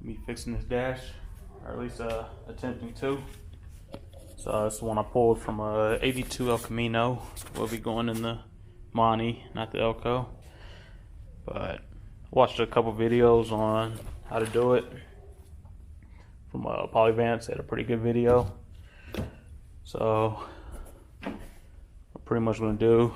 me fixing this dash, or at least attempting to. So this is the one I pulled from a 82 El Camino. We'll be going in the Monte, not the Elco. But I watched a couple videos on how to do it from Polyvance. They had a pretty good video. So I'm pretty much going to do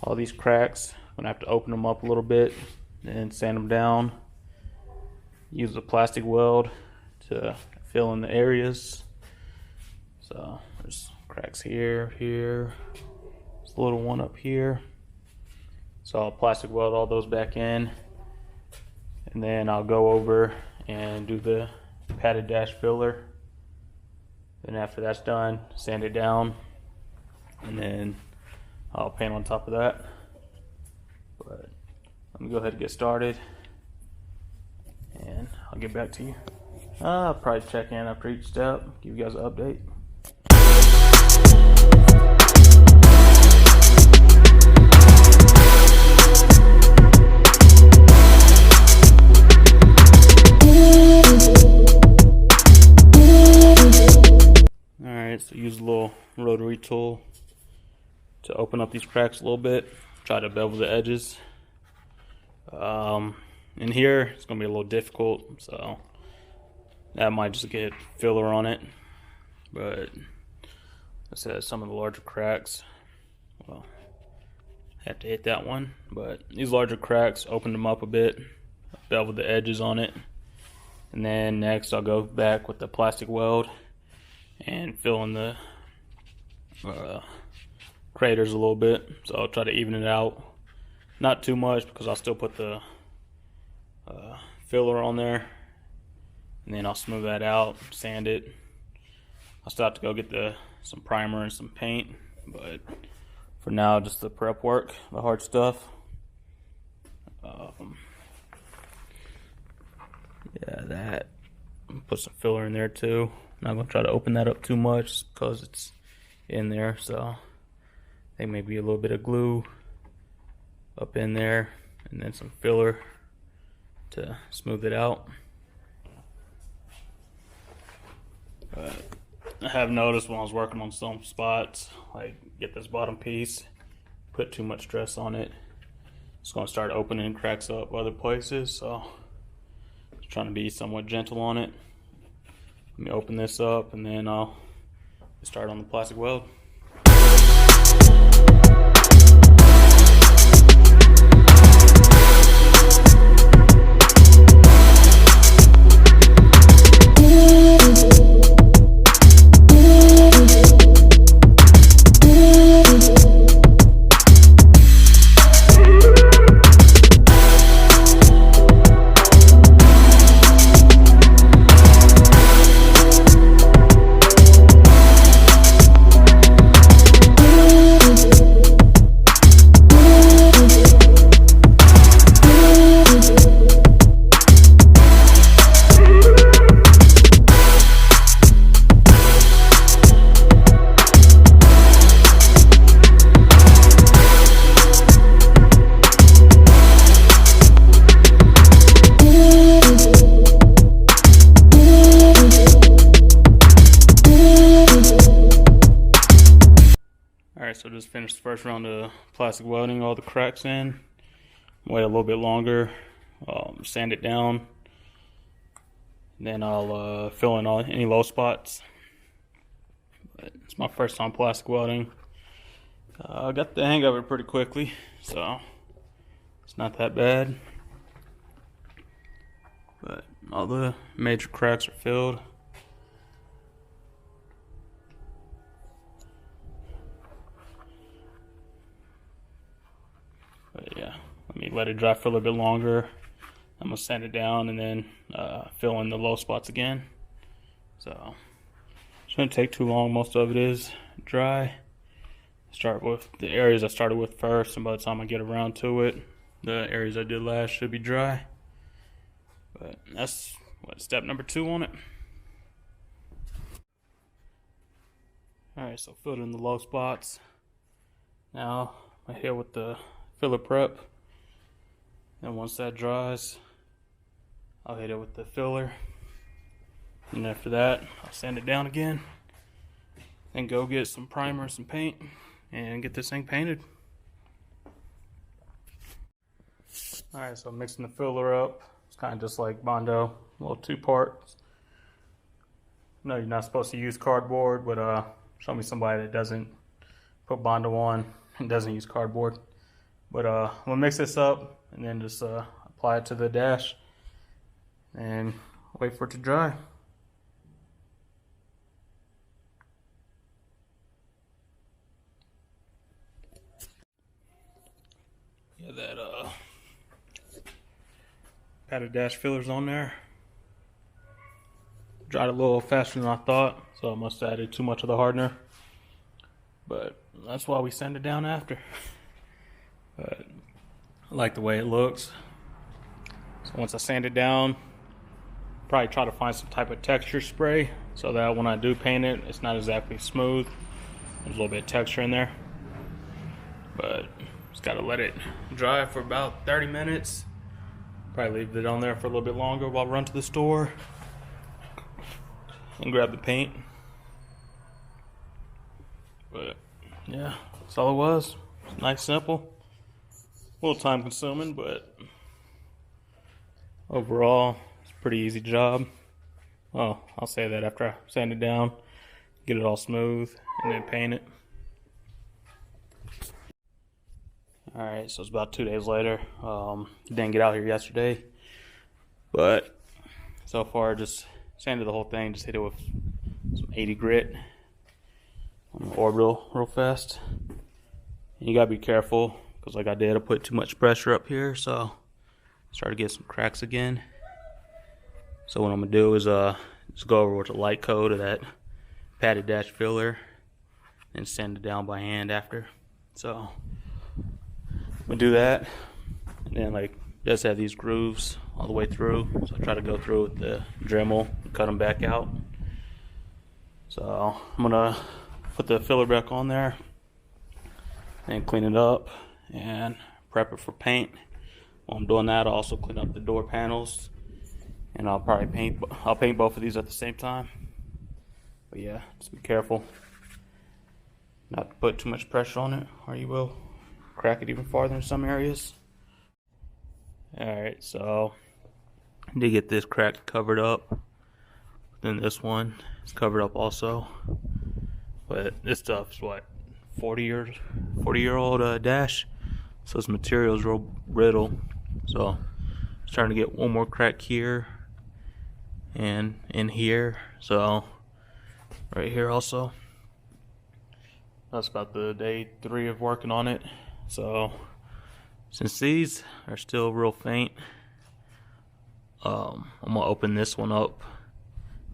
all these cracks. I'm going to have to open them up a little bit and sand them down. Use a plastic weld to fill in the areas. So there's cracks here, there's a little one up here. So I'll plastic weld all those back in, and then I'll go over and do the padded dash filler. Then after that's done, sand it down, and then I'll paint on top of that. But let me go ahead and get started, and I'll get back to you. I'll probably check in after each step, give you guys an update. Alright, so use a little rotary tool to open up these cracks a little bit. Try to bevel the edges. In here, it's going to be a little difficult, so that might just get filler on it. But I said some of the larger cracks, well, I have to hit that one. But these larger cracks, open them up a bit, bevel the edges on it. And then next I'll go back with the plastic weld and fill in the craters a little bit. So I'll try to even it out. Not too much, because I'll still put the filler on there. And then I'll smooth that out, sand it. I'll still have to go get some primer and some paint. But for now, just the prep work, the hard stuff. Yeah, that. Put some filler in there too. Not going to try to open that up too much because it's in there. So I think maybe a little bit of glue up in there, and then some filler to smooth it out. But I have noticed when I was working on some spots, like get this bottom piece, put too much stress on it, it's going to start opening cracks up other places. So just trying to be somewhat gentle on it. Let me open this up, and then I'll start on the plastic weld. Alright, so just finished the first round of plastic welding all the cracks in. Wait a little bit longer, sand it down, and then I'll fill in any low spots. But it's my first time plastic welding. I got the hang of it pretty quickly, so it's not that bad. But all the major cracks are filled. But yeah, let me let it dry for a little bit longer. I'm gonna sand it down and then fill in the low spots again. So it shouldn't take too long. Most of it is dry. Start with the areas I started with first, and by the time I get around to it, the areas I did last should be dry. But that's step number 2 on it. Alright, so filled in the low spots. Now I hit with the filler prep, and once that dries, I'll hit it with the filler. And after that, I'll sand it down again. And go get some primer, some paint, and get this thing painted. Alright, so I'm mixing the filler up. It's kind of just like Bondo, a little 2 parts. No, you're not supposed to use cardboard, but show me somebody that doesn't put Bondo on and doesn't use cardboard. But I'm gonna mix this up and then just apply it to the dash and wait for it to dry. Yeah, that padded dash filler's on there. Dried a little faster than I thought, so I must have added too much of the hardener. But that's why we sand it down after. But I like the way it looks. So once I sand it down, probably try to find some type of texture spray so that when I do paint it, it's not exactly smooth. There's a little bit of texture in there. But just gotta let it dry for about 30 minutes. Probably leave it on there for a little bit longer while I run to the store and grab the paint. But yeah, that's all it was. It's nice, simple. A little time consuming, but overall, it's a pretty easy job. Well, I'll say that after I sand it down, get it all smooth, and then paint it. Alright, so it's about 2 days later. Didn't get out here yesterday, but so far just sanded the whole thing, just hit it with some 80 grit on the orbital real fast. And you gotta be careful, because like I did, I put too much pressure up here, so start to get some cracks again. So what I'm gonna do is just go over with a light coat of that padded dash filler and sand it down by hand after. So I'm gonna do that, and then like it does have these grooves all the way through, so I try to go through with the Dremel and cut them back out. So I'm gonna put the filler back on there and clean it up and prep it for paint. While I'm doing that, I'll also clean up the door panels, and I'll paint both of these at the same time. But yeah, just be careful not to put too much pressure on it, or you will crack it even farther in some areas. Alright, so I did get this crack covered up. Then this one is covered up also. But this stuff is what, 40-year-old dash. So this material is real brittle. So I'm starting to get one more crack here and in here. So right here also. That's about the day 3 of working on it. So since these are still real faint, I'm gonna open this one up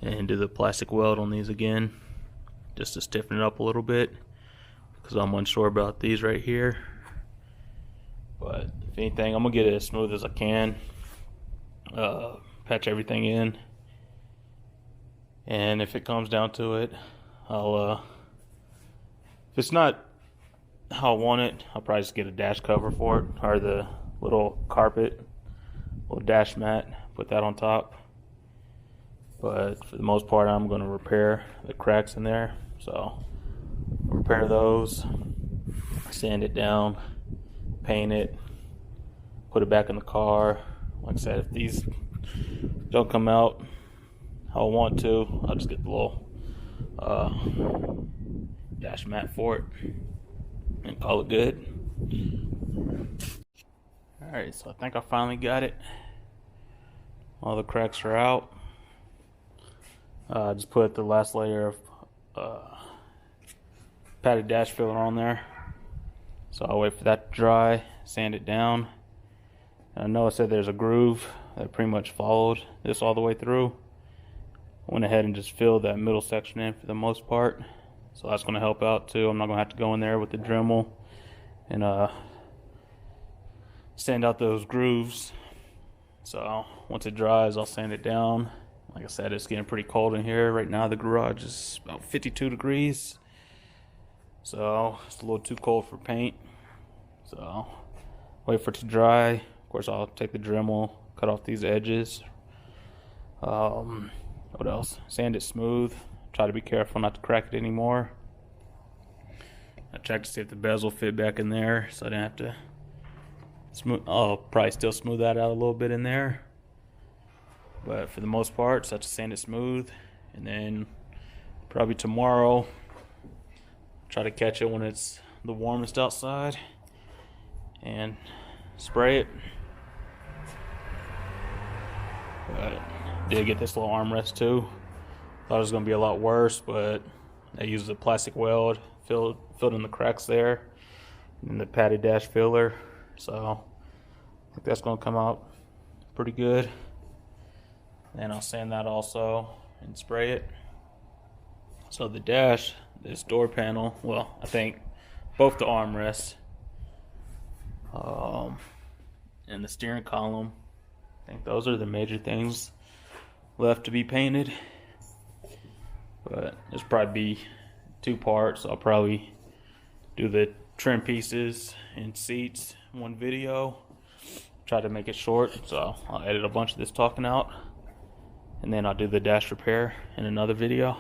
and do the plastic weld on these again, just to stiffen it up a little bit, because I'm unsure about these right here. But if anything, I'm gonna get it as smooth as I can, patch everything in, and if it comes down to it, I'll if it's not how I want it, I'll probably just get a dash cover for it, or the little carpet, little dash mat, put that on top. But for the most part, I'm going to repair the cracks in there. So repair those, sand it down, paint it, put it back in the car. Like I said, if these don't come out how I want to, I'll just get the little dash mat for it and call it good. Alright, so I think I finally got it. All the cracks are out. Just put the last layer of padded dash filler on there. So I'll wait for that to dry, sand it down. And I know I said there's a groove that pretty much followed this all the way through. I went ahead and just filled that middle section in for the most part. So that's going to help out too. I'm not going to have to go in there with the Dremel and sand out those grooves. So once it dries, I'll sand it down. Like I said, it's getting pretty cold in here. Right now the garage is about 52 degrees. So it's a little too cold for paint. So wait for it to dry. Of course, I'll take the Dremel, cut off these edges What else? Sand it smooth. Try to be careful not to crack it anymore. I checked to see if the bezel fit back in there, so I didn't have to smooth. I'll probably still smooth that out a little bit in there, but for the most part, so I just sand it smooth, and then probably tomorrow try to catch it when it's the warmest outside and spray it. But did get this little armrest too. Thought it was gonna be a lot worse, but I used a plastic weld, filled in the cracks there, and the padded dash filler. So I think that's gonna come out pretty good. And I'll sand that also and spray it. So the dash, this door panel, well, I think both the armrests, and the steering column, I think those are the major things left to be painted. But there's probably be 2 parts. I'll probably do the trim pieces and seats in one video. Try to make it short, so I'll edit a bunch of this talking out, and then I'll do the dash repair in another video.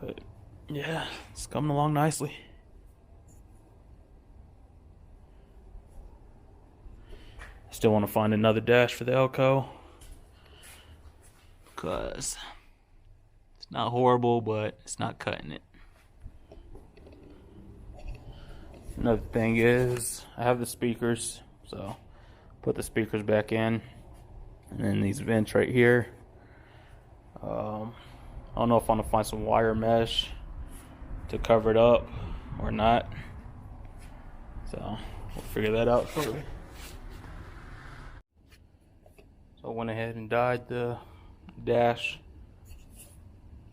But yeah, it's coming along nicely. Still want to find another dash for the Elko, because it's not horrible, but it's not cutting it. Another thing is, I have the speakers, so put the speakers back in, and then these vents right here. I don't know if I'm gonna find some wire mesh to cover it up or not, so we'll figure that out shortly. So I went ahead and dyed the dash.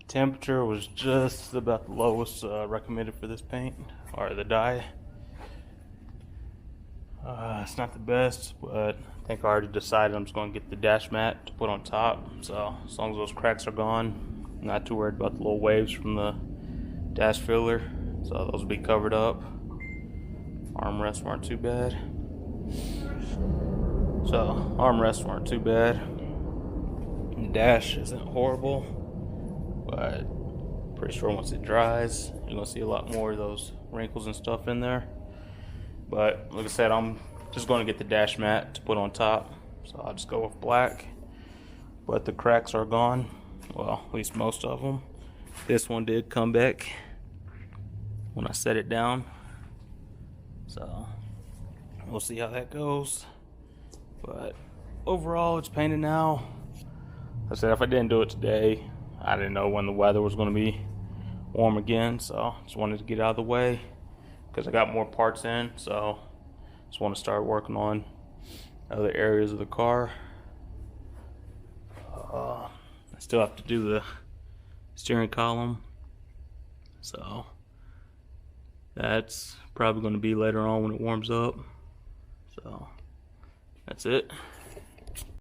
Temperature was just about the lowest recommended for this paint, or the dye. It's not the best, but I think I already decided I'm just going to get the dash mat to put on top. So as long as those cracks are gone, I'm not too worried about the little waves from the dash filler. So those will be covered up. Armrests weren't too bad. So armrests weren't too bad. The dash isn't horrible, but pretty sure once it dries, you're going to see a lot more of those wrinkles and stuff in there. But like I said, I'm just going to get the dash mat to put on top, so I'll just go with black. But the cracks are gone, well, at least most of them. This one did come back when I set it down, so we'll see how that goes. But overall, it's painted now. Like I said, if I didn't do it today, I didn't know when the weather was going to be warm again, so just wanted to get out of the way because I got more parts in, so just want to start working on other areas of the car. I still have to do the steering column, so that's probably going to be later on when it warms up. So that's it.